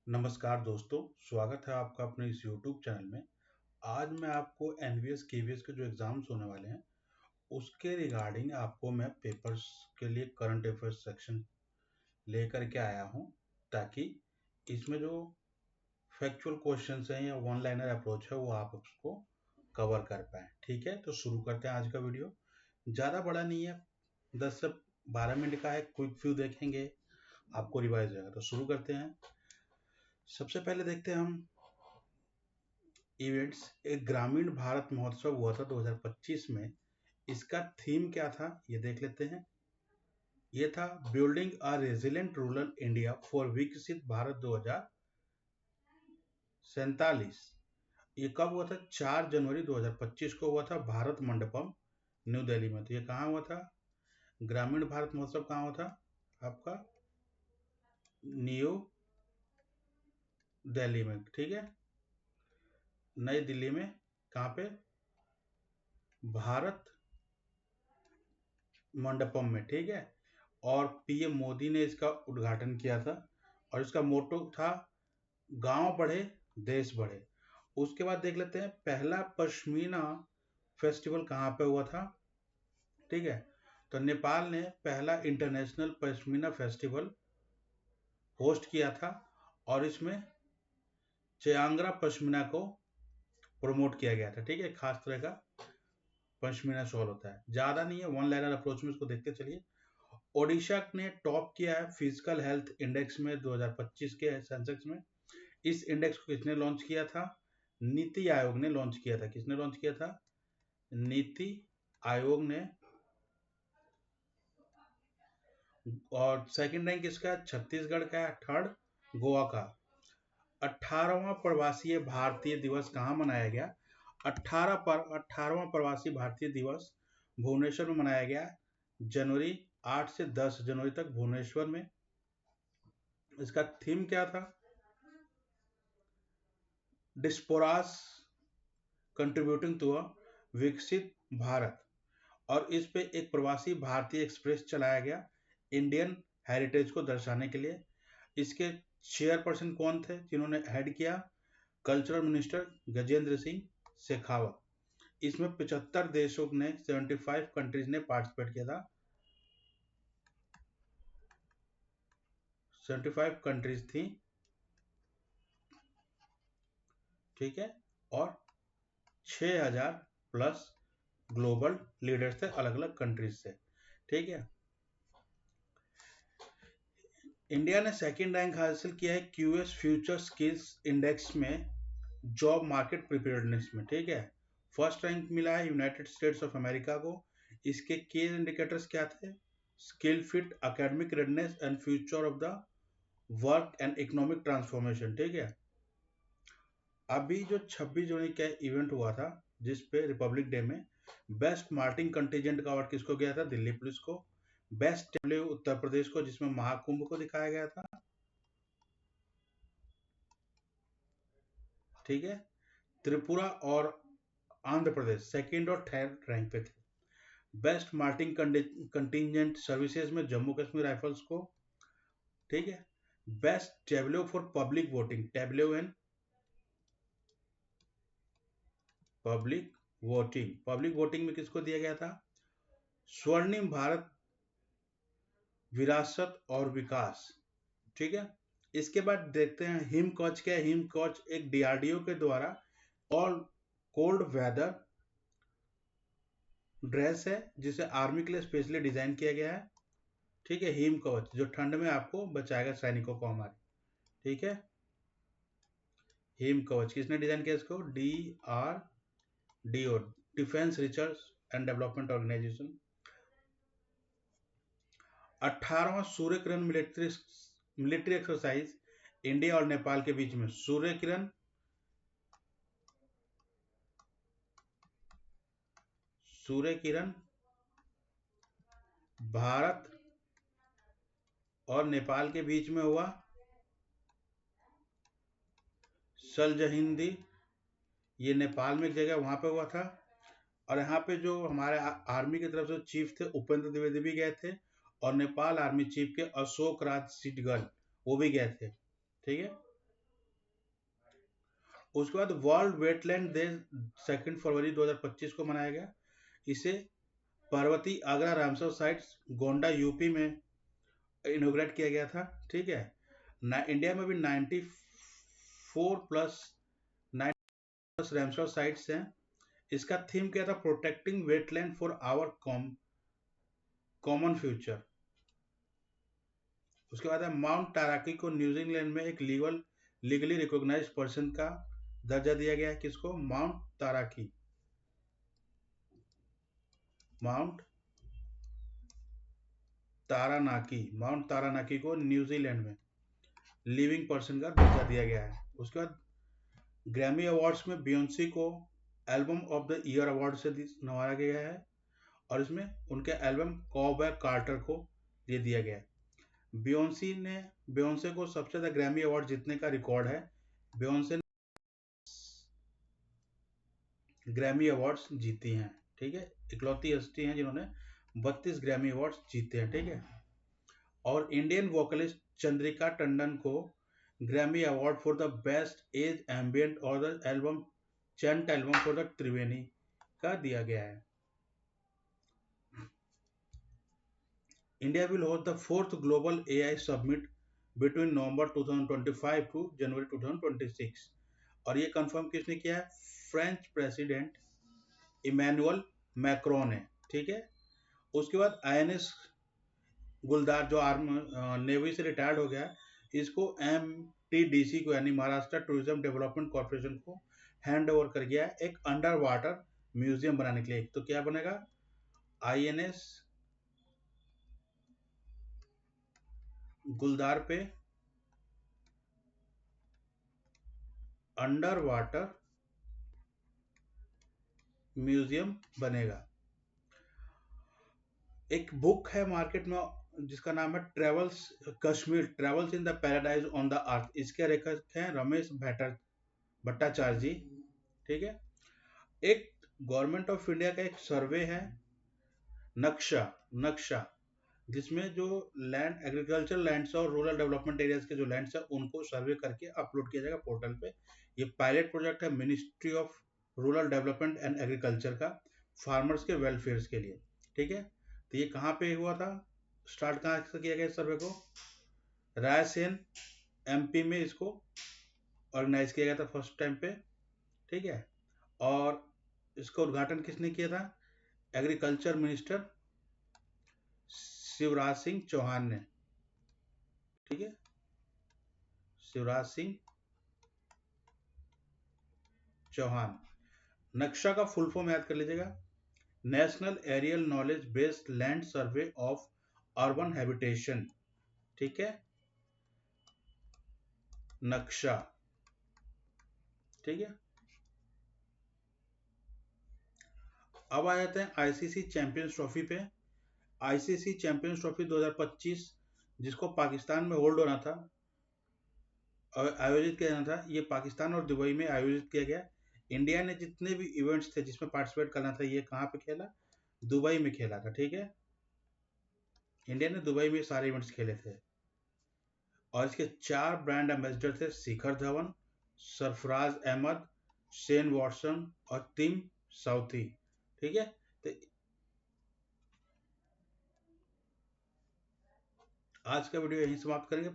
नमस्कार दोस्तों, स्वागत है आपका अपने इस यूट्यूब चैनल में। आज मैं आपको एनवीएस केवीएस के जो एग्ज़ाम्स होने वाले हैं, उसके रिगार्डिंग आपको मैं पेपर्स के लिए करंट अफेयर्स सेक्शन लेकर के आया हूं, ताकि इसमें जो फैक्चुअल क्वेश्चंस हैं या वन लाइनर अप्रोच है वो आप उसको कवर कर पाएँ। ठीक है, तो शुरू करते हैं आज का वीडियो। ज़्यादा बड़ा नहीं है, 10 से 12 मिनट का है, क्विक व्यू देखेंगे, आपको रिवाइज रहेगा। तो शुरू करते हैं। सबसे पहले देखते हैं हम इवेंट्स। एक ग्रामीण भारत महोत्सव हुआ था 2025 में। इसका थीम क्या था ये देख लेते हैं। ये था building a resilient rural India for विकसित भारत 2047। ये कब हुआ था? 4 जनवरी 2025 को हुआ था, भारत मंडपम, न्यू दिल्ली में। तो ये कहाँ हुआ था? ग्रामीण भारत महोत्सव कहाँ हुआ था आपका? न्यू दिल्ली में। ठीक है, नई दिल्ली में। कहाँ पे? भारत मंडपम में। ठीक है, और पीएम मोदी ने इसका उद्घाटन किया था, और इसका मोटो था गांव बढ़े देश बढ़े। उसके बाद देख लेते हैं पहला पश्मीना फेस्टिवल कहाँ पे हुआ था। ठीक है, तो नेपाल ने पहला इंटरनेशनल पश्मीना फेस्टिवल होस्ट किया था, और इसमें चयांगरा पश्मीना को प्रमोट किया गया था। ठीक है, खास तरह का पश्मीना शॉल होता है, ज्यादा नहीं है, वन लाइनर अप्रोच में इसको देखते चलिए। ओडिशा ने टॉप किया है फिजिकल हेल्थ इंडेक्स में 2025 के सेंसेक्स में। इस इंडेक्स को किसने लॉन्च किया था? नीति आयोग ने लॉन्च किया था। किसने लॉन्च किया था? नीति आयोग ने। और सेकंड रैंक किसका? छत्तीसगढ़ का है। थर्ड गोवा का। 18वां प्रवासी भारतीय दिवस कहाँ मनाया गया? 18वां प्रवासी भारतीय दिवस भुवनेश्वर में मनाया गया, जनवरी 8 से 10 जनवरी तक भुवनेश्वर में। इसका थीम क्या था? डिस्पोरास कंट्रीब्यूटिंग टू अ विकसित भारत। और इस पे एक प्रवासी भारतीय एक्सप्रेस चलाया गया, इंडियन हेरिटेज को दर्शाने के लिए। इसके चेयरपर्सन कौन थे जिन्होंने हेड किया? Cultural minister Gajendra Singh Shekhawat. इसमें 75 देशों ने, 75 कंट्रीज ने पार्टिसिपेट किया था। 75 कंट्रीज थी। ठीक है, और 6000 प्लस ग्लोबल लीडर्स थे अलग अलग कंट्रीज से। ठीक है, इंडिया ने सेकंड रैंक हासिल किया है क्यूएस फ्यूचर स्किल्स इंडेक्स में, जॉब मार्केट प्रिपेयर्डनेस में। ठीक है, फर्स्ट रैंक मिला है यूनाइटेड स्टेट्स ऑफ अमेरिका को। इसके की इंडिकेटर्स क्या थे? Skill fit, academic redness and future of the work and economic transformation. ठीक है, अभी जो 26 जनवरी का इवेंट हुआ था, जिसपे रिपब्लिक डे में बेस्ट मार्टिंग कंटीजेंट का अवार्ड किसको गया था? दिल्ली पुलिस को। बेस्ट टेबले उत्तर प्रदेश को, जिसमें महाकुंभ को दिखाया गया था। ठीक है, त्रिपुरा और आंध्र प्रदेश सेकंड और थर्ड रैंक पे थे। बेस्ट मार्टिंग कंटीजेंट सर्विसेज में जम्मू कश्मीर राइफल्स को। ठीक है, best tableau for public voting, tableau and public voting में किसको दिया गया था? स्वर्णिम भारत विरासत और विकास। ठीक है, इसके बाद देखते हैं हिम कवच क्या है। हिम कवच एक डीआरडीओ के द्वारा ऑल कोल्ड वेदर ड्रेस है, जिसे आर्मी के लिए स्पेशली डिजाइन किया गया है। ठीक है, हिम कवच जो ठंड में आपको बचाएगा, सैनिकों को हमारे। ठीक है, हिम कवच किसने डिजाइन किया? इसको DRDO, defence research and development organisation. 18वां Surya Kiran military exercise India और नेपाल के बीच में। सूर्य किरण भारत और नेपाल के बीच में हुआ। सलजहिंदी, ये नेपाल में एक जगह वहां पे हुआ था। और यहाँ पे जो हमारे आर्मी की तरफ से चीफ थे उपेंद्र द्विवेदी भी गए थे, और नेपाल आर्मी चीफ के अशोक राज सिटगल वो भी गए थे। ठीक है, उसके बाद वर्ल्ड वेटलैंड डे 2 फरवरी 2025 को मनाया गया। इसे Parvati Agra Ramsar sites Gonda UP में इनोग्रेट किया गया था। ठीक है। इंडिया में भी 94 प्लस 90 प्लस रामसर साइट्स हैं। इसका थीम क्या था? Protecting wetland for our common future. उसके बाद है माउंट टाराकी को न्यूजीलैंड में एक लीगली रिकॉग्नाइज्ड पर्सन का दर्जा दिया गया है। किसको? माउंट ताराकी। माउंट माउंट तारानाकी को न्यूजीलैंड में लिविंग पर्सन का दर्जा दिया गया है। उसके बाद ग्रैमी अवार्ड्स में बियोंसी को album of the year award से नवाजा गया है और इसमें उनके एल्बम कॉबैक कार्टर को ये दिया गया है। बियोंसे को सबसे ज्यादा ग्रैमी अवार्ड जीतने का रिकॉर्ड है। बियोंसे ग्रैमी अवार्ड्स जीती हैं। ठीक है। इकलौती हस्ती हैं जिन्होंने 32 ग्रैमी अवार्ड्स जीते हैं। ठीक है। और इंडियन वोकलिस्ट चंद्रिका टंडन को Grammy award for the best age ambient और the album chant album for the Triveni का दिया गया है। India will host the fourth global AI summit between November 2025 to January 2026 और ये कंफर्म किसने किया है? फ्रेंच प्रेसिडेंट इमैनुअल मैक्रोन है। ठीक है। उसके बाद आईएनएस गुलदार जो नेवी से रिटायर्ड हो गया, इसको एमटीडीसी को यानी महाराष्ट्र टूरिज्म डेवलपमेंट कॉर्पोरेशन को हैंड ओवर कर गया एक अंडर वाटर म्यूजियम बनाने के लिए। तो क्या बनेगा? आईएनएस गुलदार पे अंडर वाटर म्यूजियम बनेगा। एक बुक है मार्केट में जिसका नाम है travels Kashmir travels in the paradise on the earth. इसके लेखक हैं रमेश भट्टाचार्य जी। ठीक है। एक गवर्नमेंट ऑफ इंडिया का एक सर्वे है नक्शा नक्शा जिसमें जो लैंड एग्रीकल्चर लैंड्स और रूरल डेवलपमेंट एरियाज के जो लैंड्स है उनको सर्वे करके अपलोड किया जाएगा पोर्टल पे। ये पायलट प्रोजेक्ट है ministry of rural development and agriculture का फार्मर्स के वेलफेयर के लिए। ठीक है। तो ये कहाँ पे हुआ था? स्टार्ट कहाँ से किया गया इस सर्वे को? रायसेन एमपी में इसको ऑर्गेनाइज किया गया था फर्स्ट टाइम पे। ठीक है। और इसका उद्घाटन किसने किया था? एग्रीकल्चर मिनिस्टर शिवराज सिंह चौहान ने। ठीक है। शिवराज सिंह चौहान। नक्शा का फुल फॉर्म याद कर लीजिएगा। National aerial knowledge based land survey of urban habitation. ठीक है। नक्शा। ठीक है। अब आ जाते हैं आईसीसी चैंपियंस ट्रॉफी पे। आईसीसी चैंपियंस ट्रॉफी 2025 जिसको पाकिस्तान में होल्ड होना था और आयोजित किया जाना था, ये पाकिस्तान और दुबई में आयोजित किया गया। इंडिया ने जितने भी इवेंट्स थे जिसमें पार्टिसिपेट करना था, ये कहाँ पे खेला? दुबई में खेला था। ठीक है। इंडिया ने दुबई में सारे इवेंट्स खेले थे और इसके 4 ब्रांड एम्बेसडर थे शिखर धवन, सरफराज अहमद, शेन वॉटसन और टिम साउथी। ठीक है। तो आज का वीडियो यहीं समाप्त करेंगे।